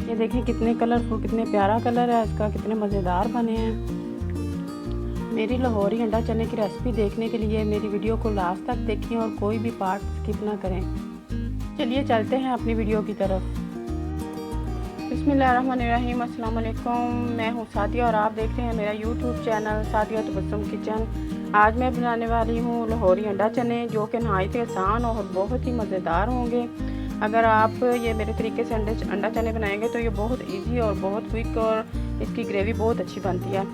ये देखिए कितने कलरफुल, कितने प्यारा कलर है इसका, कितने मज़ेदार बने हैं। मेरी लाहौरी अंडा चने की रेसिपी देखने के लिए मेरी वीडियो को लास्ट तक देखें और कोई भी पार्ट स्किप ना करें। चलिए चलते हैं अपनी वीडियो की तरफ। बिस्मिल्लाहिर्रहमानिर्रहीम, अस्सलाम वालेकुम। मैं हूँ सादिया और आप देख रहे हैं मेरा YouTube channel Sadia Tabassum kitchen. आज मैं बनाने वाली हूँ लाहौरी अंडा चने, जो कि नहायत आसान और बहुत ही मज़ेदार होंगे। अगर आप ये मेरे तरीके से अंडा चने बनाएंगे तो ये बहुत इजी और बहुत क्विक और इसकी ग्रेवी बहुत अच्छी बनती है।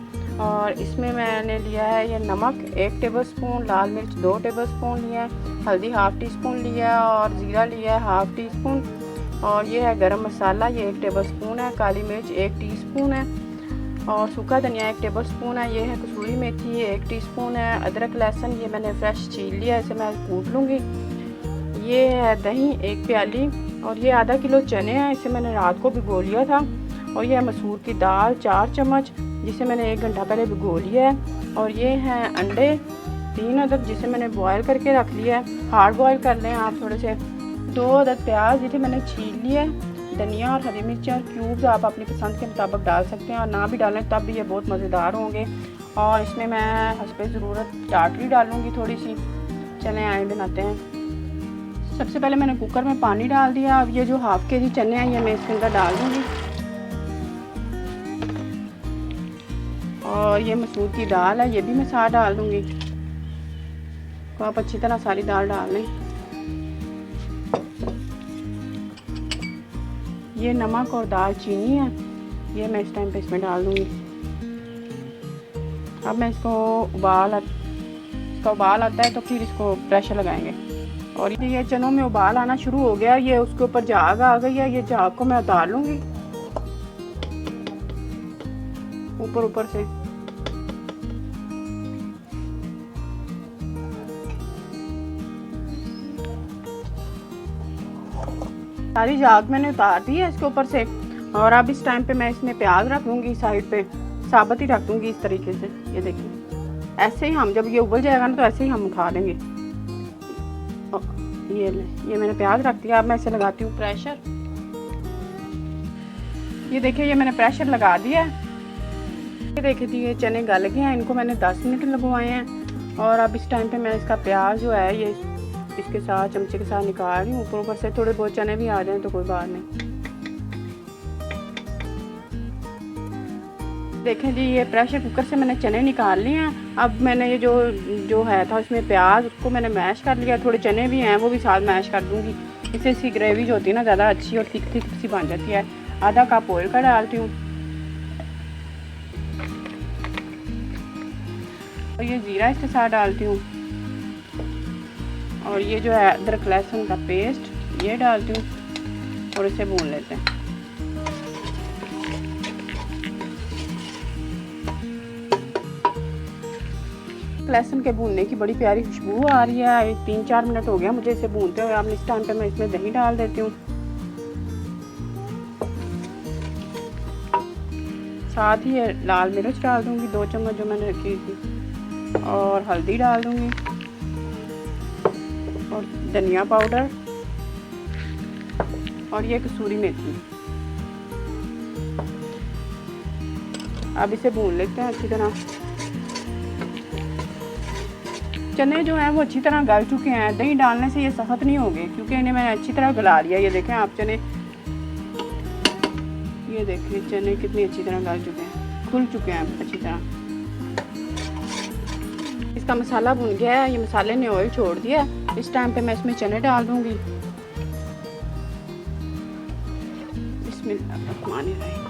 और इसमें मैंने लिया है ये नमक 1 टेबलस्पून, लाल मिर्च 2 टेबलस्पून लिया है, हल्दी ½ टीस्पून लिया है और ज़ीरा लिया है ½ टीस्पून। और ये है गरम मसाला, ये 1 टेबलस्पून है, काली मिर्च 1 टीस्पून है और सूखा धनिया 1 टेबलस्पून है। ये है कसूरी मेथी 1 टीस्पून है। अदरक लहसुन ये मैंने फ्रेश छील लिया, इसे मैं कूट लूँगी। ये है दही 1 प्याली और ये आधा किलो चने हैं, इसे मैंने रात को भिगो लिया था। और ये है मसूर की दाल 4 चम्मच, जिसे मैंने 1 घंटा पहले भिगो लिया है। और ये हैं अंडे 3 अदद, जिसे मैंने बॉयल करके रख लिया है। हार्ड बॉयल कर लें आप थोड़े से। 2 अदद प्याज जिसे मैंने छील लिया है। धनिया और हरी मिर्च और क्यूब्स आप अपनी पसंद के मुताबिक डाल सकते हैं और ना भी डालें तब भी ये बहुत मज़ेदार होंगे। और इसमें मैं हस्बे ज़रूरत टाटरी डालूँगी थोड़ी सी। चलें आए बनाते हैं। सबसे पहले मैंने कुकर में पानी डाल दिया। अब ये जो ½ केजी चने हैं ये मैं इसके अंदर डाल दूँगी। और ये मसूर की दाल है, ये भी मैं साथ डाल दूँगी। तो आप अच्छी तरह सारी दाल डाल लें। ये नमक और दालचीनी है, ये मैं इस टाइम पे इसमें डाल दूँगी। अब मैं इसका उबाल आता है तो फिर इसको प्रेशर लगाएंगे। और ये चनों में उबाल आना शुरू हो गया, ये उसके ऊपर झाग आ गई है। ये झाग को मैं उतार लूँगी ऊपर से। सारी झाग मैंने उतार दी है इसके ऊपर से। और अब इस टाइम पे मैं इसमें प्याज रख दूँगी साइड पे, साबुत ही रख दूँगी इस तरीके से। ये देखिए ऐसे ही हम जब ये उबल जाएगा ना तो ऐसे ही हम उठा लेंगे। ये मैंने प्याज रख दिया। अब मैं इसे लगाती हूँ प्रेशर। ये देखिए ये मैंने प्रेशर लगा दिया है। ये देखिए जी ये चने गल गए हैं, इनको मैंने 10 मिनट लगवाए हैं। और अब इस टाइम पे मैं इसका प्याज जो है ये इसके साथ चमचे के साथ निकाल रही हूँ। ऊपर से थोड़े बहुत चने भी आ जाएं तो कोई बात नहीं। देखें जी ये प्रेशर कुकर से मैंने चने निकाल लिए हैं। अब मैंने ये जो है था इसमें प्याज, उसको मैंने मैश कर लिया। थोड़े चने भी हैं वो भी साथ मैश कर दूँगी। इससे इसकी ग्रेवी जो होती है ना ज़्यादा अच्छी और थिक सी बन जाती है। आधा कप ऑयल का डालती हूँ। और ये ज़ीरा इसके साथ डालती हूँ। और ये जो है अदरक लहसुन का पेस्ट ये डालती हूँ और इसे भून लेते हैं। लहसुन के भूनने की बड़ी प्यारी खुशबू आ रही है। 3-4 मिनट हो गया मुझे इसे भूनते हुए। अब इस टाइम पे मैं इसमें दही डाल देती हूँ। साथ ही लाल मिर्च डाल दूँगी 2 चम्मच जो मैंने रखी थी। और हल्दी डाल दूँगी और धनिया पाउडर और ये कसूरी मेथी। अब इसे भून लेते हैं अच्छी तरह। चने जो हैं वो अच्छी तरह गल चुके हैं। दही डालने से ये सख्त नहीं होंगे क्योंकि इन्हें मैंने अच्छी तरह गला लिया। ये देखें आप चने, ये देखें चने कितनी अच्छी तरह गल चुके हैं, खुल चुके हैं अच्छी तरह। इसका मसाला भुन गया है, ये मसाले ने ऑयल छोड़ दिया है। इस टाइम पे मैं इसमें चने डाल दूंगी। बिस्मिल्लाहिर्रहमानिर्रहीम।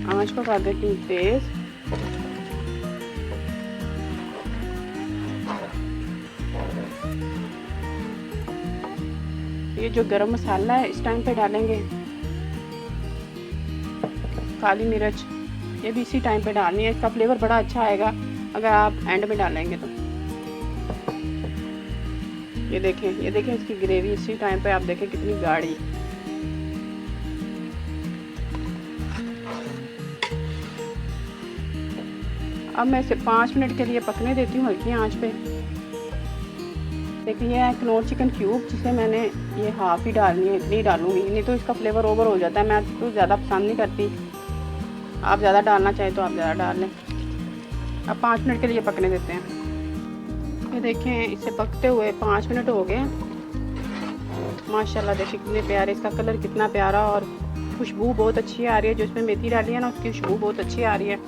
आँच को कर देती हूँ तेज। ये जो गरम मसाला है इस टाइम पे डालेंगे। काली मिर्च ये भी इसी टाइम पे डालनी है, इसका फ्लेवर बड़ा अच्छा आएगा अगर आप एंड में डालेंगे तो। ये देखें इसकी ग्रेवी इसी टाइम पे आप देखें कितनी गाढ़ी। अब मैं इसे 5 मिनट के लिए पकने देती हूँ हल्की आंच पे। देखिए ये है क्नोर चिकन क्यूब, जिसे मैंने ये हाफ़ ही डालनी है, इतनी डालूँगी, नहीं तो इसका फ्लेवर ओवर हो जाता है। मैं तो ज़्यादा पसंद नहीं करती, आप ज़्यादा डालना चाहें तो आप ज़्यादा डाल लें। अब 5 मिनट के लिए पकने देते हैं। ये देखें इसे पकते हुए 5 मिनट हो गए। माशाल्लाह देखिए कितने प्यारे, इसका कलर कितना प्यारा और खुशबू बहुत अच्छी आ रही है। जो इसमें मेथी डाली है ना, उसकी खुशबू बहुत अच्छी आ रही है।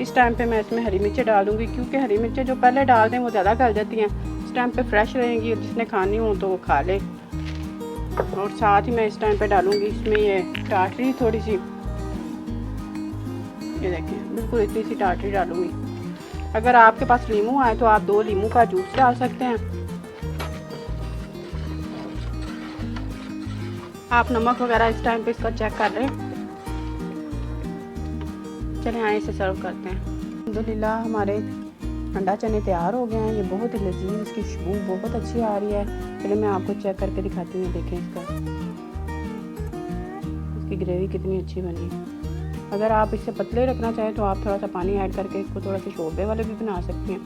इस टाइम पे मैं इसमें हरी मिर्चें डाल दूँगी, क्योंकि हरी मिर्चें जो पहले डाल दें वो ज़्यादा गल जाती हैं। इस टाइम पे फ्रेश रहेंगी, जिसने खानी हो तो वो खा ले। और साथ ही मैं इस टाइम पे डालूँगी इसमें ये टाटरी थोड़ी सी, ये देखें बिल्कुल इतनी सी टाटरी डालूँगी। अगर आपके पास नींबू आए तो आप 2 नींबू का जूस डाल सकते हैं। आप नमक वगैरह इस टाइम पे इसका चेक कर लें। चलें आए इसे सर्व करते हैं। अल्हम्दुलिल्लाह हमारे अंडा चने तैयार हो गए हैं। ये बहुत ही लजीज, इसकी खुशबू बहुत अच्छी आ रही है। चलिए मैं आपको चेक करके दिखाती हूँ। देखें इसकी ग्रेवी कितनी अच्छी बनी। अगर आप इसे पतले रखना चाहें तो आप थोड़ा सा पानी ऐड करके इसको थोड़ा सा शोरबे वाले भी बना सकते हैं।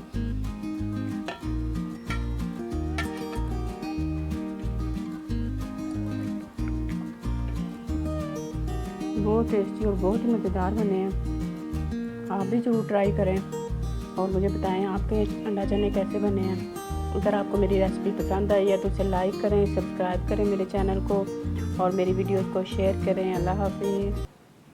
बहुत टेस्टी और बहुत ही मज़ेदार बने हैं। आप भी ज़रूर ट्राई करें और मुझे बताएं आपके अंडा चने कैसे बने हैं। अगर आपको मेरी रेसिपी पसंद आई है तो इसे लाइक करें, सब्सक्राइब करें मेरे चैनल को और मेरी वीडियोस को शेयर करें। अल्लाह हाफ़िज़।